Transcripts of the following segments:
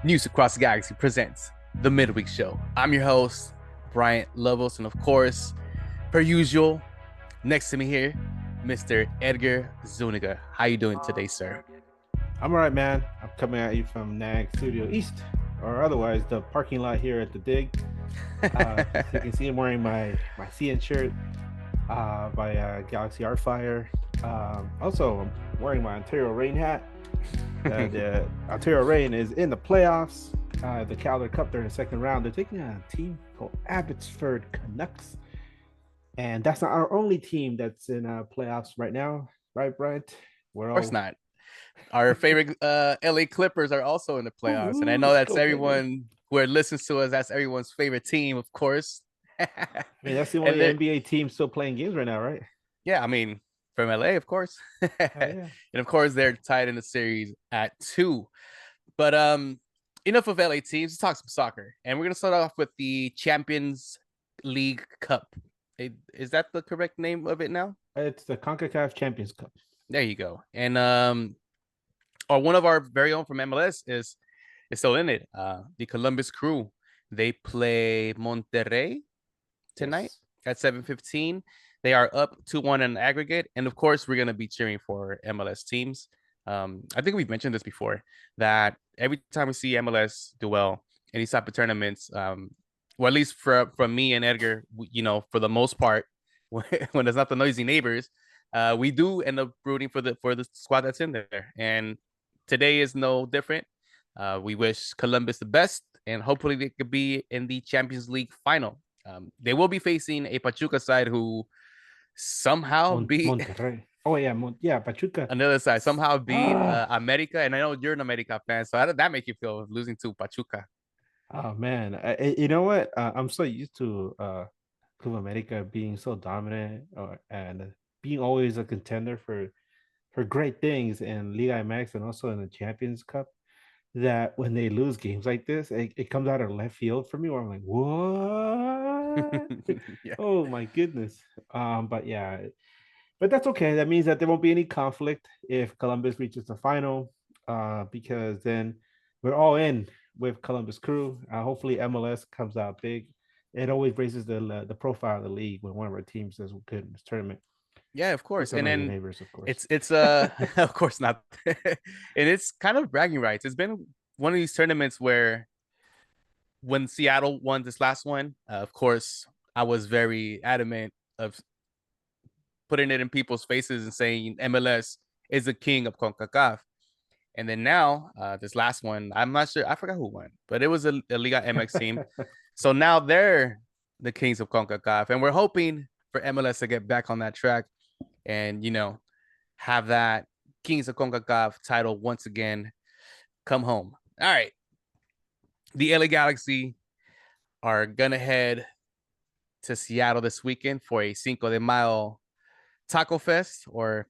News Across the Galaxy presents the MidWeek Show. I'm your host, Bryant Lovos, and of course, per usual, next to me here, Mr. Edgar Zuniga. How you doing today, sir? I'm all right, man. I'm coming at you from NAGn Studio East, or otherwise the parking lot here at the Dig. So you can see I'm wearing my CN shirt by Galaxy Artfire. Also, I'm wearing my Ontario Reign hat. The Ontario Reign is in the playoffs. The Calder Cup, they're in the second round. They're taking a team called Abbotsford Canucks. And that's not our only team that's in playoffs right now, right, Bryant? We're Of course all not. Our favorite LA Clippers are also in the playoffs, and I ooh, know let's that's go, baby. everyone who listens to us. That's everyone's favorite team, of course. I mean, that's the and only then, NBA team still playing games right now, right? yeah, I mean, from LA, of course, Hell and yeah. of course they're tied in the series at 2. But enough of LA teams. Let's talk some soccer, and we're gonna start off with the Champions League Cup. Is that the correct name of it now? It's the CONCACAF Champions Cup. There you go. And or one of our very own from MLS is still in it. The Columbus Crew. They play Monterrey tonight Yes. at 7:15. They are up 2-1 in aggregate, and of course, we're gonna be cheering for MLS teams. I think we've mentioned this before that every time we see MLS do well in these type of tournaments, or at least from me and Edgar, for the most part, when there's not the noisy neighbors, we do end up rooting for the squad that's in there. And today is no different. We wish Columbus the best, and hopefully they could be in the Champions League final. They will be facing a Pachuca side who somehow beat Monterrey. Oh yeah, yeah, Pachuca. another side, somehow beat Ah, America. And I know you're an America fan, so how did that make you feel losing to Pachuca? oh man. You know what? I'm so used to Club America being so dominant and being always a contender for great things in Liga MX and also in the Champions Cup. That when they lose games like this, it comes out of left field for me where I'm like, what? Yeah. Oh my goodness. But yeah, but that's okay. That means that there won't be any conflict if Columbus reaches the final, because then we're all in with Columbus Crew. Hopefully MLS comes out big. It always raises the profile of the league when one of our teams does good in this tournament. Yeah, of With course. the And noisy then neighbors, of course. it's of course not. And it's kind of bragging rights. It's been one of these tournaments where when Seattle won this last one, of course, I was very adamant of putting it in people's faces and saying MLS is the king of CONCACAF. And then now, this last one, I'm not sure, I forgot who won, but it was a Liga MX team. So now they're the kings of CONCACAF. And we're hoping for MLS to get back on that track and, have that Kings of CONCACAF title once again come home. All right. The LA Galaxy are going to head to Seattle this weekend for a Cinco de Mayo Taco Fest, or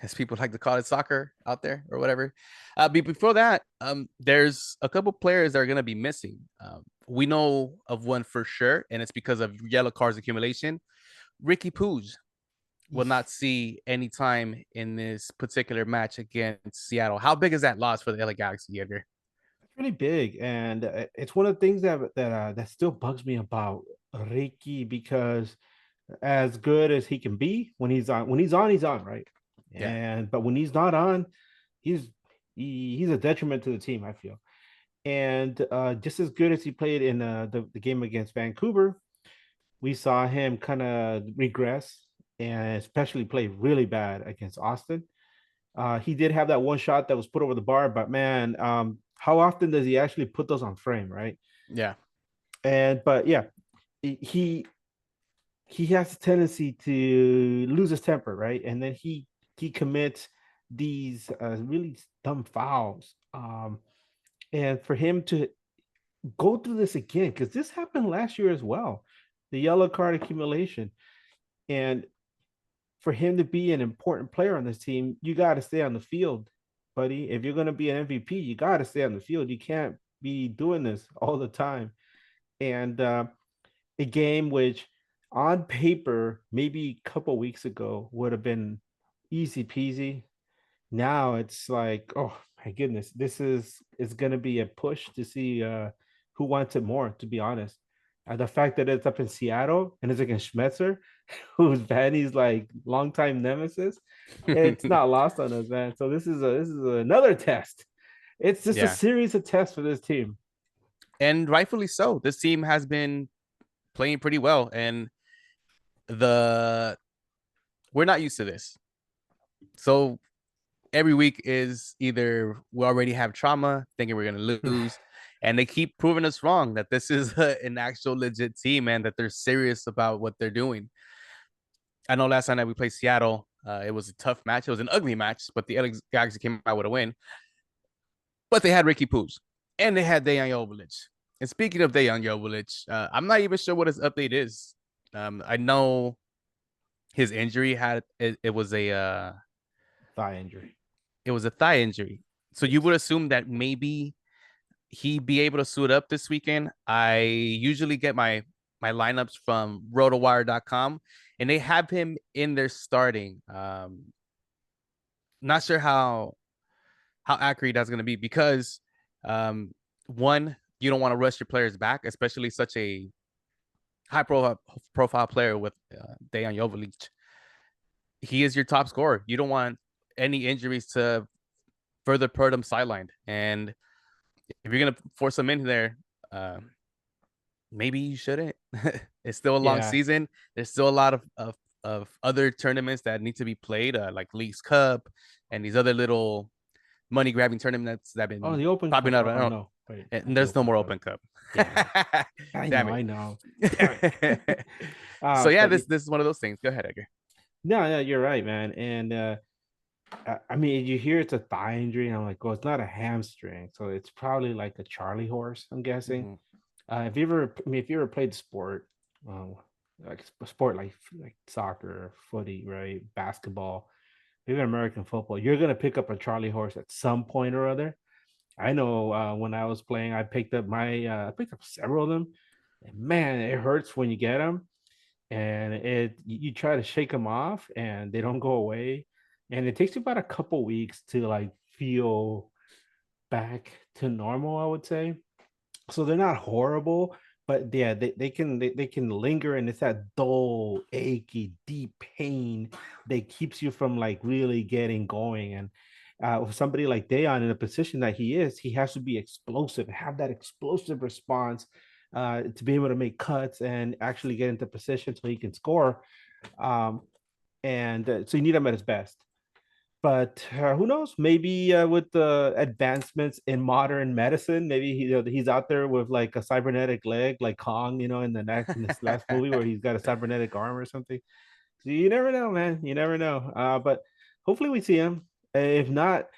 as people like to call it, soccer out there or whatever. But before that, there's a couple players that are going to be missing. We know of one for sure, and it's because of yellow cards accumulation. Ricky Puig will not see any time in this particular match against Seattle. How big is that loss for the LA Galaxy, Edgar? It's really big, and it's one of the things that still bugs me about Ricky, because as good as he can be he's on, right? Yeah. And but when he's not on, he's he's a detriment to the team, I feel. And just as good as he played in the game against Vancouver, we saw him kind of regress and especially play really bad against Austin. He did have that one shot that was put over the bar, but man, how often does he actually put those on frame, right? Yeah. And but yeah, he he has a tendency to lose his temper, right? And then he commits these really dumb fouls. And for him to go through this again, because this happened last year as well, the yellow card accumulation, and for him to be an important player on this team, you got to stay on the field, buddy. If you're going to be an MVP, you got to stay on the field. You can't be doing this all the time. And a game which on paper maybe a couple weeks ago would have been easy peasy, now it's like, oh my goodness, this is going to be a push to see who wants it more. To be honest, the fact that it's up in Seattle and it's against Schmetzer, who's Vanny's like longtime nemesis, it's not lost on us, man. So this is another test. It's just a Yeah. series of tests for this team. And rightfully so. This team has been playing pretty well. And the we're not used to this. So every week is either we already have trauma, thinking we're gonna lose, and they keep proving us wrong that this is an actual legit team and that they're serious about what they're doing. I know last time that we played Seattle, it was a tough match. It was an ugly match, but the LA Galaxy came out with a win. But they had Ricky Poos and they had Dejan Joveljic. And speaking of Dejan Joveljic, I'm not even sure what his update is. I know his injury had it was a Thigh injury. it was a thigh injury. So you Yes. would assume that maybe he'd be able to suit up this weekend. I usually get my lineups from rotowire.com and they have him in there starting. Not sure how accurate that's going to be because one, you don't want to rush your players back, especially such a high profile player with Dejan Joveljic. He is your top scorer. You don't want any injuries to further put him sidelined. And if you're gonna force him in there, maybe you shouldn't. It's still a long Yeah. season. There's still a lot of other tournaments that need to be played, like League's Cup and these other little money grabbing tournaments that have Oh, been the Open popping Cup. up. I Oh don't, no, wait, and not the there's no Open more Cup. Open Cup. Yeah, I know, Damn I it. know. Damn it. So yeah, But this is one of those things. Go ahead, Edgar. no, no, you're right, man. And I mean, you hear it's a thigh injury, and I'm like, oh, it's not a hamstring, so it's probably like a Charlie horse, I'm guessing. Mm-hmm. If you ever, I mean, if you ever played sport, like a sport like soccer, footy, right, basketball, even American football, you're gonna pick up a Charlie horse at some point or other. I know when I was playing, I picked up several of them. And man, it hurts when you get them, and you try to shake them off, and they don't go away, and it takes you about a couple weeks to like feel back to normal, I would say. So they're not horrible, but yeah, they can linger, and it's that dull, achy, deep pain that keeps you from like really getting going. And with somebody like Dayon in a position that he is, he has to be explosive, have that explosive response to be able to make cuts and actually get into position so he can score. Um, and so you need him at his best. But who knows? Maybe with the advancements in modern medicine, maybe he's out there with like a cybernetic leg, like Kong, in this last movie where he's got a cybernetic arm or something. So you never know, man. You never know. But hopefully we see him. If not,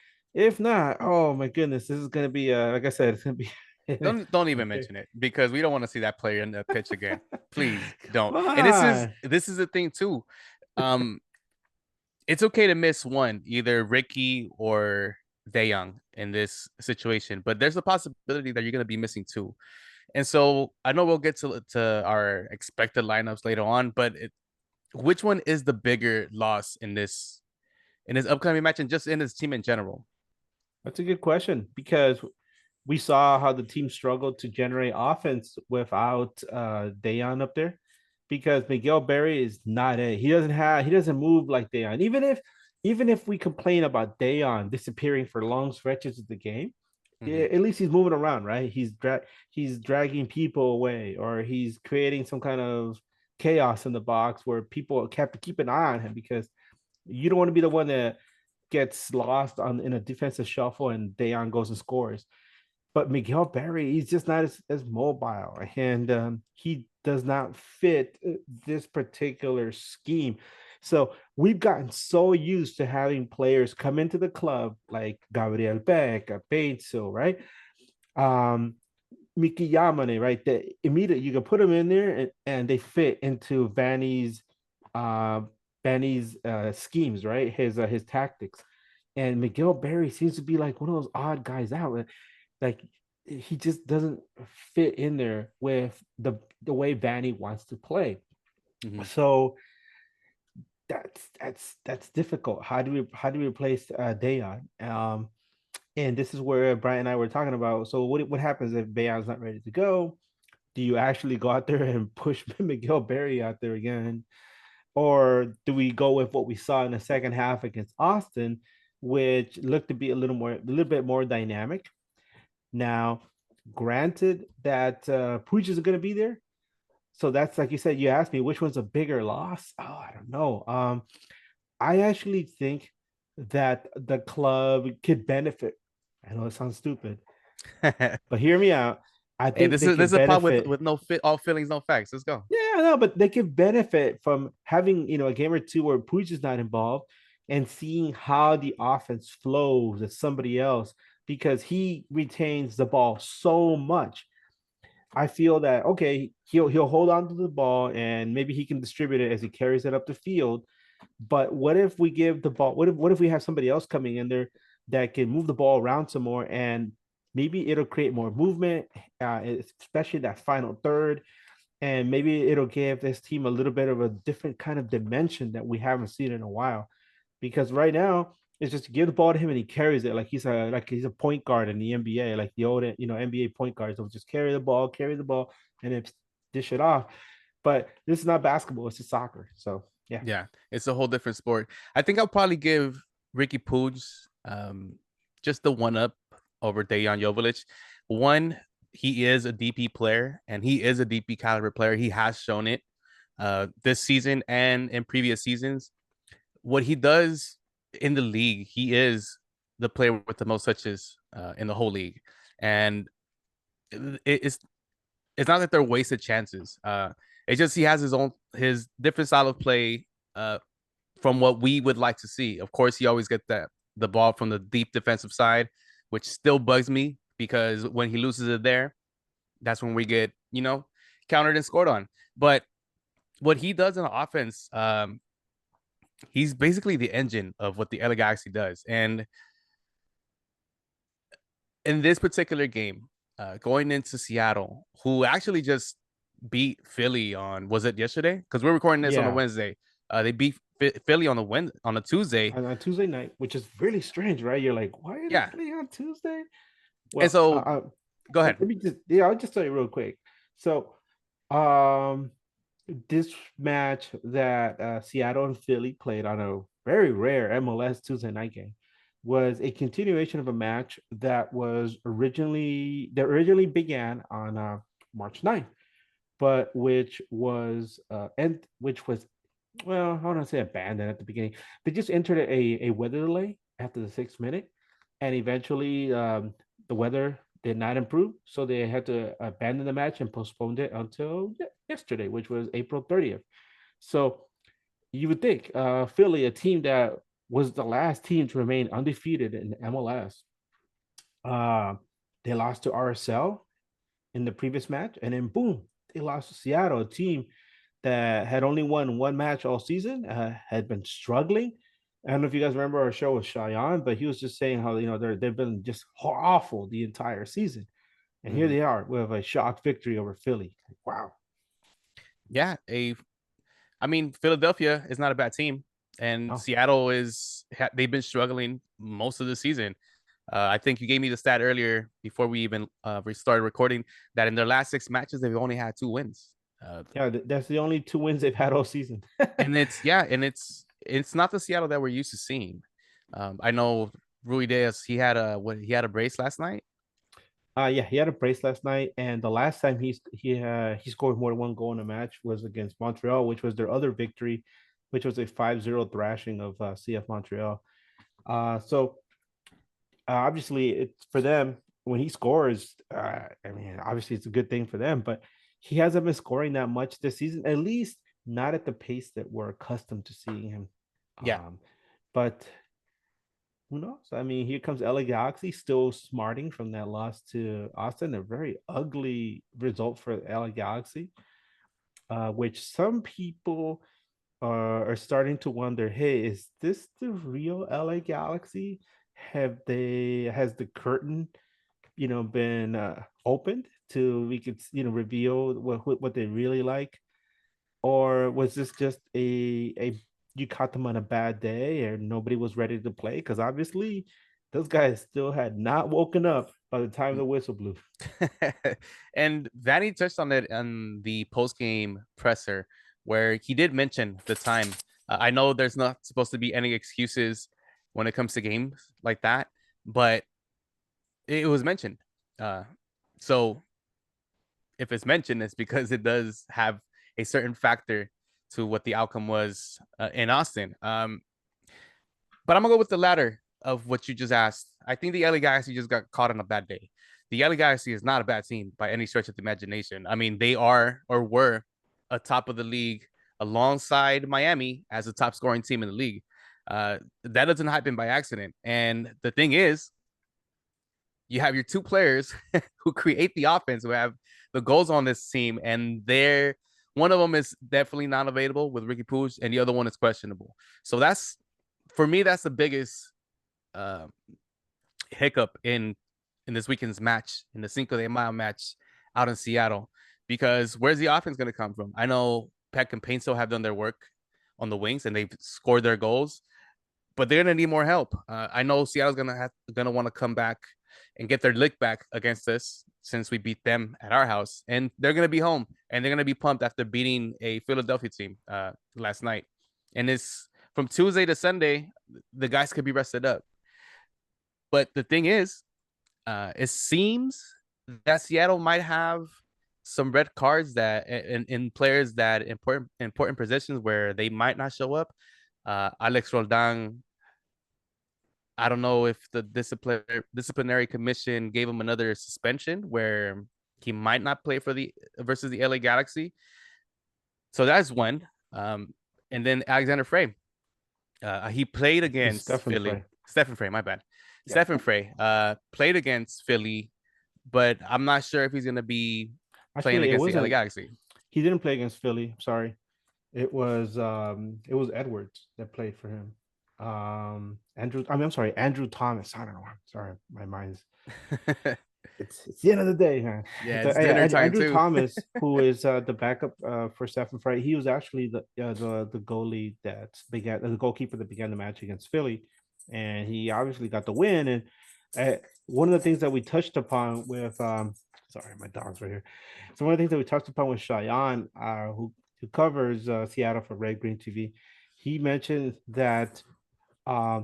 oh my goodness, this is gonna be like I said, it's gonna be Don't even okay. mention it because we don't want to see that player in the pitch again. Please don't. Come And this is on. this is the thing too. Um, it's okay to miss one, either Ricky or Young in this situation, but there's a possibility that you're gonna be missing two. And so I know we'll get to our expected lineups later on, but which one is the bigger loss in this upcoming match and just in this team in general? That's a good question because we saw how the team struggled to generate offense without Dayon up there because Miguel Berry is not it. He doesn't move like Dayon. Even if we complain about Dayon disappearing for long stretches of the game, Mm-hmm. at least he's moving around, right? He's dragging people away or he's creating some kind of chaos in the box where people have to keep an eye on him because you don't want to be the one that gets lost on in a defensive shuffle and Dayon goes and scores. But Miguel Berry, he's just not as mobile, and he does not fit this particular scheme. So we've gotten so used to having players come into the club like Gabriel Beck, Beitzel, right? Um, Miki Yamane, right? That immediately you can put them in there and they fit into uh, schemes, right? His tactics. And Miguel Berry seems to be like one of those odd guys out. Like he just doesn't fit in there with the way Vanny wants to play. Mm-hmm. So that's difficult. How do we replace Dayon? And this is where Brian and I were talking about. So what happens if Bayon's not ready to go? Do you actually go out there and push Miguel Berry out there again? Or do we go with what we saw in the second half against Austin, which looked to be a little bit more dynamic? Now, granted that Puig is going to be there, so that's like you said. You asked me which one's a bigger loss. Oh, I don't know. I actually think that the club could benefit. I know it sounds stupid, Hey, but hear me out. I think this they is could a pod with benefit. no fit, all feelings, no facts. Let's go. Yeah, no, but they could benefit from having a game or two where Puig is not involved and seeing how the offense flows with somebody else because he retains the ball so much. I feel that okay, he'll hold on to the ball and maybe he can distribute it as he carries it up the field. But what if we give the ball? What if we have somebody else coming in there that can move the ball around some more and maybe it'll create more movement, especially that final third, and maybe it'll give this team a little bit of a different kind of dimension that we haven't seen in a while. Because right now it's just give the ball to him and he carries it like he's a point guard in the NBA, like the old NBA point guards will just carry the ball, and then dish it off. But this is not basketball; it's just soccer. So yeah, Yeah, it's a whole different sport. I think I'll probably give Ricky Puig just the one up over Dejan Joveljic. One, he is a DP player and he is a DP caliber player. He has shown it this season and in previous seasons. What he does in the league, he is the player with the most touches in the whole league, and it's not that they're wasted chances. It's just he has his different style of play from what we would like to see. Of course, he always gets the ball from the deep defensive side, which still bugs me because when he loses it there, that's when we get countered and scored on. But what he does in the offense, he's basically the engine of what the LA Galaxy does. And in this particular game, going into Seattle, who actually just beat Philly on was it yesterday? Because we're recording this on a yeah. Wednesday. They beat Philly on on a Tuesday. On Tuesday night, which is really strange, right? You're like, why are they Yeah, playing on Tuesday? and Well, so go ahead. let me just I'll just tell you real quick. So, um, this match that Seattle and Philly played on a very rare MLS Tuesday night game was a continuation of a match that originally began on March 9th, but which was well, I don't want to say abandoned at the beginning. They just entered a weather delay after the 6 minute, and eventually the weather did not improve, so they had to abandon the match and postponed it until yesterday, which was April 30th. So you would think Philly, a team that was the last team to remain undefeated in MLS, uh, they lost to RSL in the previous match, and then boom, they lost to Seattle, a team that had only won one match all season, had been struggling. I don't know if you guys remember our show with Cheyenne, but he was just saying how they've been just awful the entire season, and here Mhm. they are with a shock victory over Philly. Wow. Yeah, I mean, Philadelphia is not a bad team, and Oh Seattle they've been struggling most of the season. I think you gave me the stat earlier before we even started recording that in their last 6 matches they've only had 2 wins. yeah, that's the only 2 wins they've had all season. And it's not the Seattle that we're used to seeing. I know Rui Diaz he had a brace last night. Yeah, he had a brace last night, and the last time he scored more than one goal in a match was against Montreal, which was their other victory, which was a 5-0 thrashing of CF Montreal. So obviously, it's for them when he scores. I mean, obviously, it's a good thing for them, but he hasn't been scoring that much this season, at least not at the pace that we're accustomed to seeing him. Yeah, But who knows? I mean, here comes LA Galaxy still smarting from that loss to Austin, a very ugly result for LA Galaxy, which some people are starting to wonder, hey, is this the real LA Galaxy? Has the curtain, been opened to we could, reveal what they really like? Or was this just a you caught them on a bad day or nobody was ready to play? Because obviously those guys still had not woken up by the time the whistle blew. And Vanny touched on it on the post game presser where he did mention the time. I know there's not supposed to be any excuses when it comes to games like that, but it was mentioned. Uh, so if it's mentioned, it's because it does have a certain factor to what the outcome was in Austin. But I'm gonna go with the latter of what you just asked. I think the LA Galaxy just got caught on a bad day. The LA Galaxy is not a bad team by any stretch of the imagination. I mean, they are or were a top of the league alongside Miami as a top scoring team in the league. That doesn't happen by accident. And the thing is, you have your two players who create the offense, who have the goals on this team, and they're one of them is definitely not available with Ricky Puig, and the other one is questionable. So that's for me, that's the biggest uh, hiccup in this weekend's match, in the Cinco de Mayo match out in Seattle, because where's the offense going to come from? I know Peck and Painso have done their work on the wings and they've scored their goals, but they're gonna need more help. I know Seattle's gonna want to come back and get their lick back against us since we beat them at our house, and they're gonna be home and they're gonna be pumped after beating a Philadelphia team last night. And it's from Tuesday to Sunday, the guys could be rested up. But the thing is, it seems that Seattle might have some red cards that in players that important positions where they might not show up. Alex Roldan, I don't know if the disciplinary commission gave him another suspension where he might not play for the versus the LA Galaxy. So that's one. And then Alexander Frey. He played It's against Stefan Philly. Frey. Stephen Frey, my bad. Yeah. Stephen Frey played against Philly, but I'm not sure if he's going to be playing Actually, it against the LA wasn't. Galaxy. He didn't play against Philly. Sorry, it was Edwards that played for him. Andrew. I mean, I'm sorry, Andrew Thomas. I don't know. I'm sorry, my mind's. It's the end of the day, huh? Yeah, it's dinner time Andrew too. Thomas, who is the backup for Stephen Fry, he was actually the goalie that began the goalkeeper that began the match against Philly, and he obviously got the win. And one of the things that we touched upon with sorry, my dog's right here. So one of the things that we touched upon with Cheyenne, who covers Seattle for Red Green TV, he mentioned that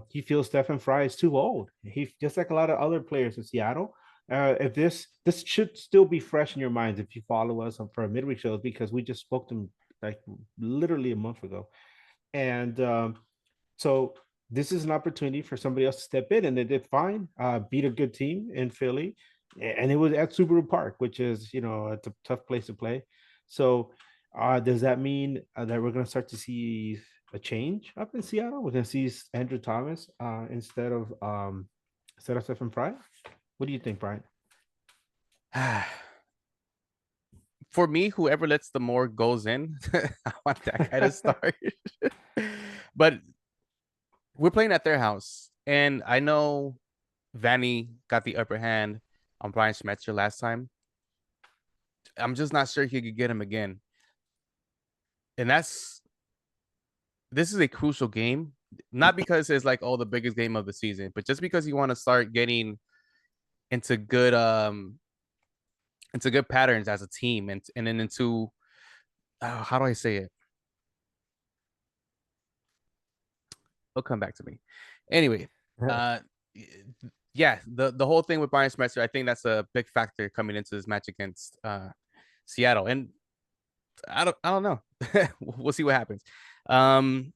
he feels Stephen Fry is too old. He just like a lot of other players in Seattle. If this should still be fresh in your minds if you follow us for our midweek shows because we just spoke to him like literally a month ago, and so this is an opportunity for somebody else to step in, and they did fine. Beat a good team in Philly, and it was at Subaru Park, which is it's a tough place to play. So does that mean that we're going to start to see a change up in Seattle? We're going to see Andrew Thomas instead of Stephen Fry. What do you think, Brian? For me, whoever lets the more goals in, I want that guy to start. But we're playing at their house, and I know Vanny got the upper hand on Brian Schmetzer last time. I'm just not sure he could get him again. And this is a crucial game, not because it's like the biggest game of the season, but just because you want to start getting into good patterns as a team and then into how do I say it? It'll come back to me. Anyway, uh yeah, the whole thing with Brian Schmetzer, I think that's a big factor coming into this match against Seattle. And I don't know. We'll see what happens. Um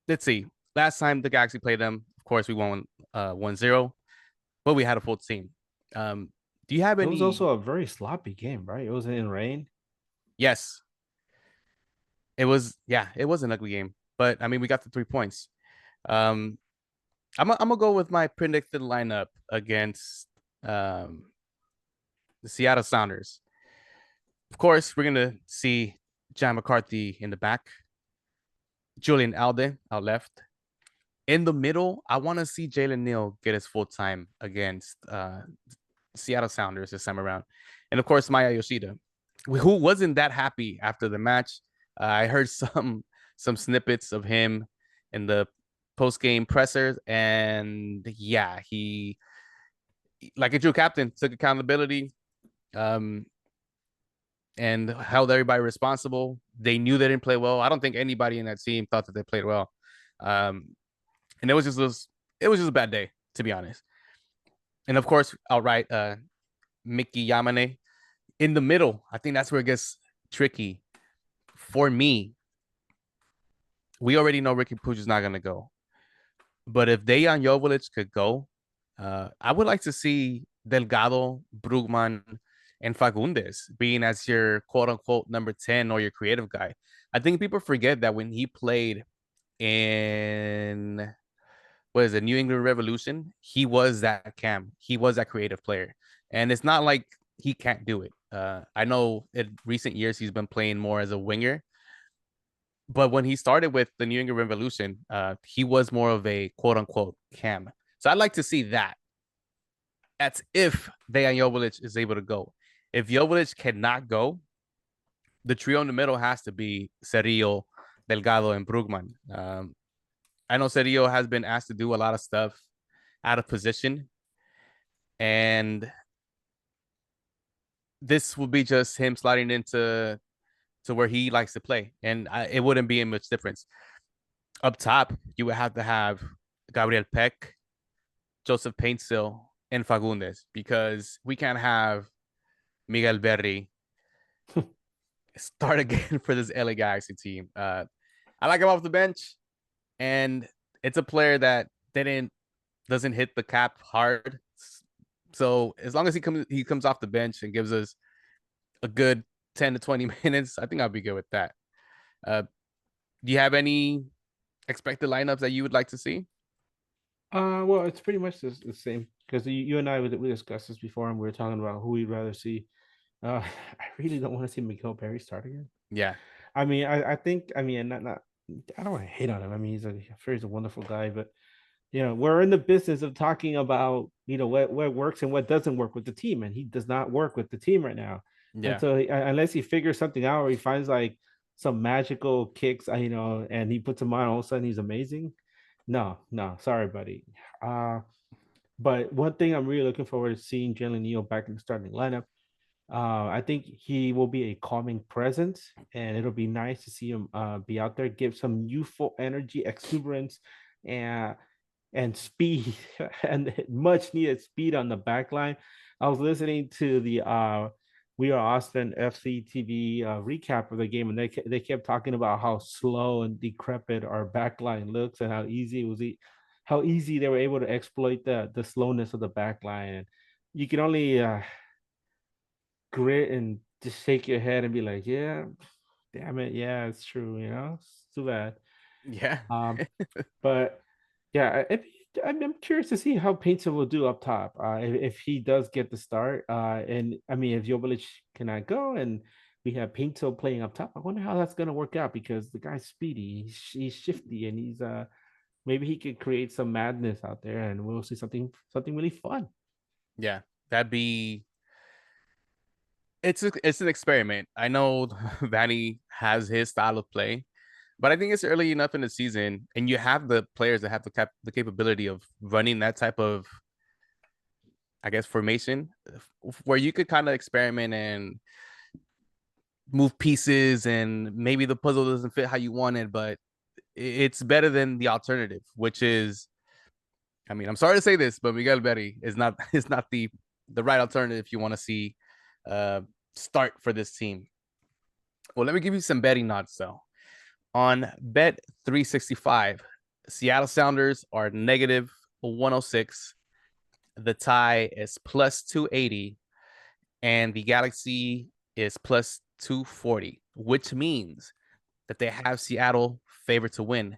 let's see. Last time the Galaxy played them, of course we won 1-0, but we had a full team. Do you have It was any also a very sloppy game, right? It was in rain. Yes, it was an ugly game, but I mean we got the 3 points. Um I'm gonna go with my predicted lineup against um the Seattle Sounders. Of course, we're gonna see John McCarthy in the back, Julian Alde out left. In the middle, I want to see Jalen Neal get his full time against Seattle Sounders this time around, and of course Maya Yoshida, who wasn't that happy after the match. I heard some snippets of him in the post game pressers, and yeah, he like a true captain took accountability. Um, and held everybody responsible. They knew they didn't play well. I don't think anybody in that team thought that they played well. And it was just a bad day, to be honest. And of course, I'll write Mickey Yamane in the middle. I think that's where it gets tricky. For me, we already know Ricky Puig is not going to go. But if Dejan Joveljic could go, I would like to see Delgado, Brugman, and Fagundes being as your quote unquote number 10 or your creative guy. I think people forget that when he played in what is it, New England Revolution, he was that cam. He was that creative player. And it's not like he can't do it. I know in recent years he's been playing more as a winger, but when he started with the New England Revolution, he was more of a quote unquote cam. So I'd like to see that. That's if Dejan Joveljic is able to go. If Joveljic cannot go, the trio in the middle has to be Cerrillo, Delgado, and Brugman. I know Cerrillo has been asked to do a lot of stuff out of position, and this will be just him sliding into where he likes to play, and it wouldn't be a much difference. Up top, you would have to have Gabriel Peck, Joseph Paintsil, and Fagundes because we can't have Miguel Berry start again for this LA Galaxy team. I like him off the bench, and it's a player that didn't doesn't hit the cap hard. So as long as he comes off the bench and gives us a good 10 to 20 minutes, I think I'll be good with that. Uh, do you have any expected lineups that you would like to see? Well, it's pretty much the same because you and I we discussed this before, and we were talking about who we'd rather see. I really don't want to see Miguel Berry start again. Yeah, I mean, I think I mean not I don't want to hate on him. I mean, I'm sure he's a wonderful guy, but we're in the business of talking about what works and what doesn't work with the team, and he does not work with the team right now. And yeah, so unless he figures something out or he finds like some magical kicks, and he puts them on, all of a sudden he's amazing. No, no, sorry, buddy. Uh, but one thing I'm really looking forward to seeing Jalen Neal back in the starting lineup. I think he will be a calming presence, and it'll be nice to see him be out there, give some youthful energy, exuberance, and speed and much needed speed on the back line. I was listening to the We Are Austin FC TV recap of the game, and they kept talking about how slow and decrepit our back line looks, and how easy they were able to exploit the slowness of the back line. And you can only grit and just shake your head and be like, yeah, damn it, yeah, it's true. It's too bad. yeah, Um, but yeah, I'm curious to see how Painter will do up top. If he does get the start, and I mean, if Jovic cannot go, and we have Pinto playing up top, I wonder how that's gonna work out because the guy's speedy, he's shifty, and he's maybe he could create some madness out there, and we'll see something really fun. yeah. That'd be it's an experiment. I know Vanny has his style of play, but I think it's early enough in the season, and you have the players that have the capability of running that type of, I guess, formation, where you could kind of experiment and move pieces, and maybe the puzzle doesn't fit how you want it, but it's better than the alternative, which is, I mean, I'm sorry to say this, but Miguel Berry is not is not the right alternative if you want to see uh start for this team. Well, let me give you some betting odds though. On Bet 365, Seattle Sounders are negative 106. The tie is plus 280, and the Galaxy is plus 240, which means that they have Seattle favored to win.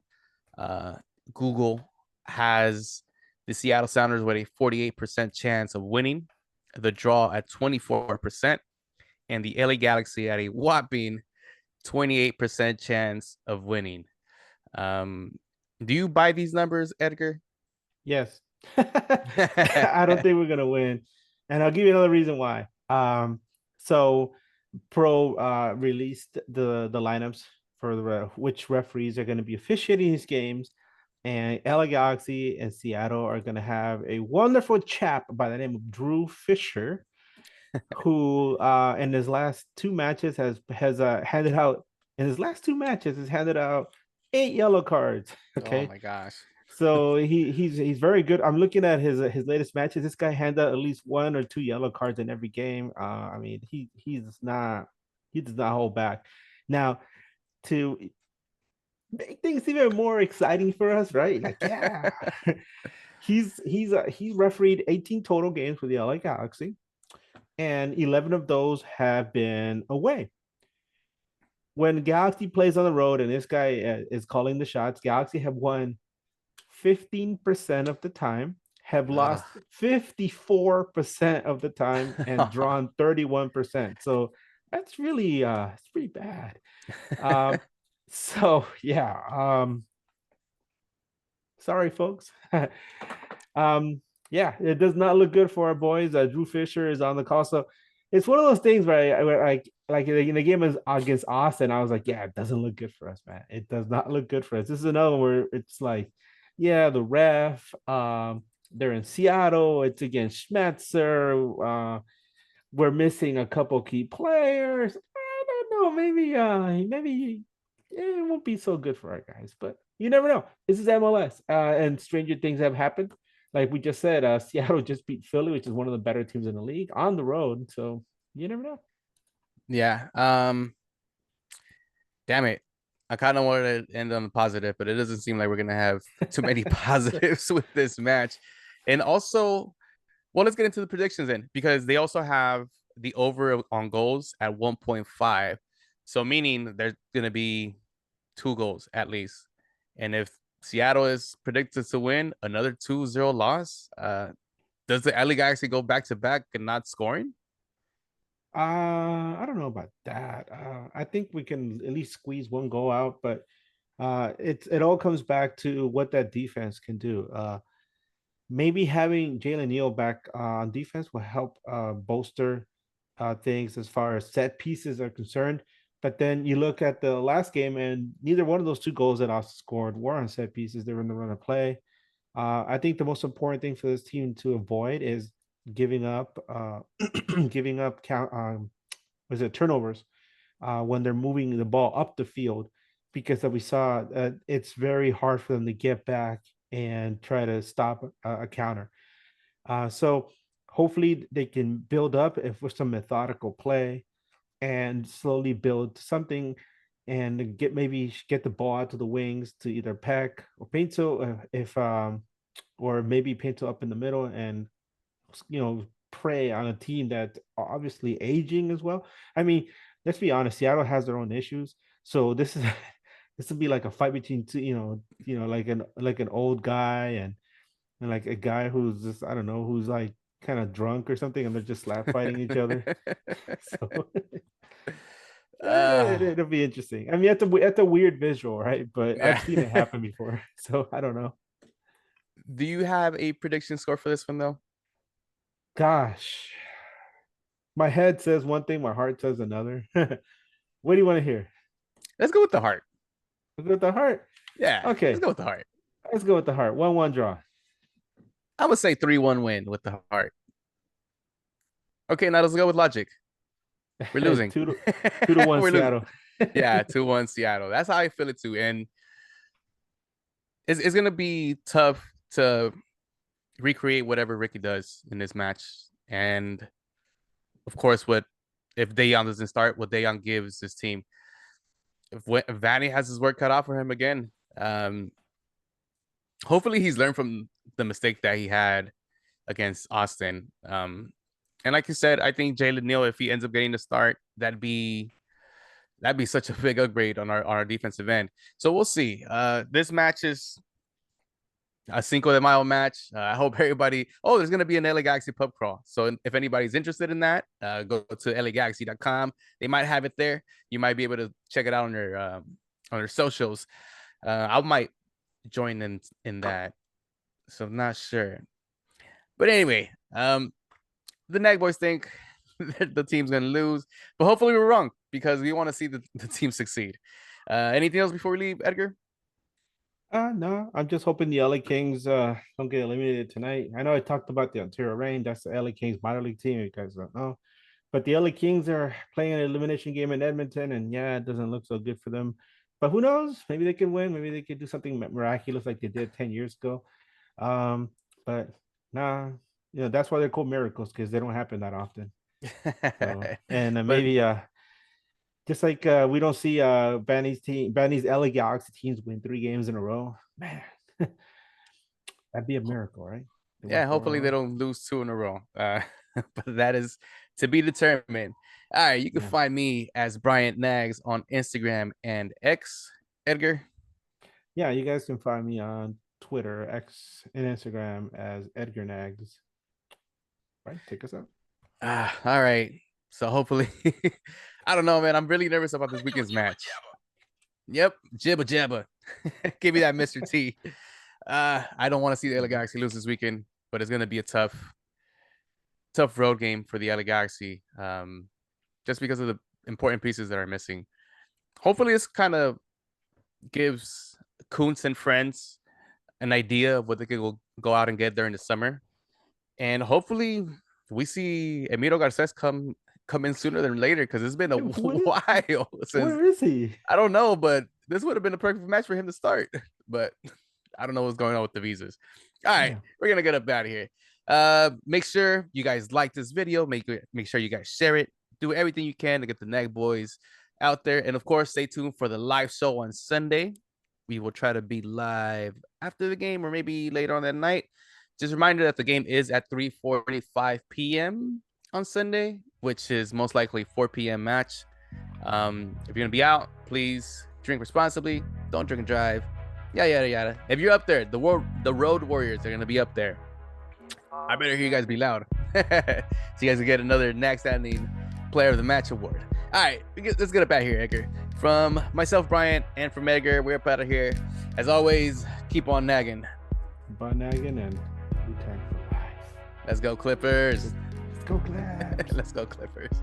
Uh, Google has the Seattle Sounders with a 48% chance of winning, the draw at 24%, and the LA Galaxy at a whopping 28% chance of winning. Um, do you buy these numbers, Edgar? Yes. I don't think we're gonna win. And I'll give you another reason why. So Pro released the lineups for which referees are going to be officiating these games. And LA Galaxy and Seattle are going to have a wonderful chap by the name of Drew Fisher, who in his last two matches has handed out in his last two matches has handed out 8 yellow cards. Oh Okay, my gosh. so he's very good. I'm looking at his latest matches. This guy handed out at least 1 or 2 yellow cards in every game. I mean, he does not hold back. Now, to make things even more exciting for us, right? Like, yeah, he's refereed 18 total games for the LA Galaxy, and 11 of those have been away. When Galaxy plays on the road and this guy is calling the shots, Galaxy have won 15% of the time, have Ugh. lost 54% of the time, and drawn 31%. So that's really it's pretty bad. Um, so yeah, sorry folks. um, yeah, it does not look good for our boys. Drew Fisher is on the call, so it's one of those things where like in the game against Austin, I was like, yeah, it doesn't look good for us, man. It does not look good for us. This is another one where it's like, yeah, the ref, they're in Seattle, it's against Schmetzer. We're missing a couple key players. I don't know. Maybe it won't be so good for our guys, but you never know. This is MLS, and stranger things have happened. Like we just said, Seattle just beat Philly, which is one of the better teams in the league on the road. So you never know. Yeah. Damn it. I kind of wanted to end on a positive, but it doesn't seem like we're gonna have too many positives with this match. And also, well, let's get into the predictions then, because they also have the over on goals at 1.5. So meaning there's gonna be 2 goals at least. And if Seattle is predicted to win another 2-0 loss, does the LA Galaxy go back to back and not scoring? I don't know about that. I think we can at least squeeze one goal out, but it all comes back to what that defense can do. Maybe having Jalen Neal back on defense will help bolster things as far as set pieces are concerned. But then you look at the last game, and neither one of those 2 goals that Austin scored were on set pieces. They were in the run of play. I think the most important thing for this team to avoid is giving up, giving up count. Was it turnovers when they're moving the ball up the field? Because we saw it's very hard for them to get back and try to stop a counter. So hopefully they can build up if with some methodical play and slowly build something and get the ball out to the wings to either Peck or Pinto if or maybe Pinto up in the middle and prey on a team that obviously aging as well. I mean, let's be honest, Seattle has their own issues. So this is this would be like a fight between two, like an old guy and like a guy who's just I don't know, who's like kind of drunk or something, and they're just slap fighting each other. So uh, it'll be interesting. I mean, that's a weird visual, right? But yeah. I've seen it happen before, so I don't know. Do you have a prediction score for this one though? Gosh, my head says one thing, my heart says another. What do you want to hear? Let's go with the heart. Let's go with the heart. Yeah, let's Okay, go with the heart. let's go with the heart. 1-1 draw. I would say 3-1 win with the heart. Okay, now let's go with logic. We're losing. 2-1 We're losing. Seattle. Yeah, 2-1 Seattle. That's how I feel it too. And it's gonna be tough to recreate whatever Ricky does in this match. And of course, what if Dayon doesn't start, what Dayon gives his team. If Vanny has his work cut out for him again, um, hopefully he's learned from the mistake that he had against Austin. And like you said, I think Jalen Neal, if he ends up getting the start, that'd be such a big upgrade on our defensive end. So we'll see. This match is a Cinco de Mayo match. I hope everybody. Oh, there's gonna be an LA Galaxy pub crawl. So if anybody's interested in that, go to lagalaxy.com. They might have it there. You might be able to check it out on their socials. I might join in that. So I'm not sure. But anyway, the Nag boys think the team's gonna lose, but hopefully we're wrong because we want to see the team succeed. Anything else before we leave, Edgar? No, I'm just hoping the LA Kings don't get eliminated tonight. I know I talked about the Ontario Reign. That's the LA Kings minor league team. You guys don't know. But the LA Kings are playing an elimination game in Edmonton, and yeah, it doesn't look so good for them. But who knows? Maybe they can win. Maybe they could do something miraculous like they did 10 years ago. Um, but nah, that's why they're called miracles because they don't happen that often. So, and But maybe just like we don't see Benny's LA Galaxy teams win 3 games in a row. Man, that'd be a miracle, right? They win yeah, four in a hopefully they row. don't lose 2 in a row. But that is to be determined. All right, you can Yeah. find me as Bryant Nags on Instagram and X. Edgar. Yeah, you guys can find me on Twitter, X, and Instagram as Edgar Nags. Right, take us out. All right. So hopefully, I don't know, man. I'm really nervous about this weekend's match. Yep, jibba jabba. Give me that, Mr. T. I don't want to see the LA Galaxy lose this weekend, but it's gonna be a tough road game for the LA Galaxy. Just because of the important pieces that are missing. Hopefully, this kind of gives Kuntz and friends an idea of what they could go out and get during the summer, and hopefully, we see Emilio Garces come in sooner than later because it's been a Hey, while since where is he? I don't know, but this would have been a perfect match for him to start. But I don't know what's going on with the visas. All right, Yeah. we're gonna get up out of here. Make sure you guys like this video. Make sure you guys share it. Do everything you can to get the Nag Boys out there, and of course, stay tuned for the live show on Sunday. We will try to be live after the game or maybe later on that night. Just a reminder that the game is at 3:45 p.m. on Sunday, which is most likely 4 p.m. match. If you're gonna be out, please drink responsibly. Don't drink and drive. Yada yada yada. If you're up there, the Road Warriors are gonna be up there. I better hear you guys be loud, so you guys can get another next standing Player of the Match award. All right, let's get up out of here, Edgar. From myself, Bryant, and from Edgar, we're up out of here. As always, keep on nagging. On NAGn and Lieutenant for life. Let's go, Clippers. Let's go, Claps. Let's go, Clippers.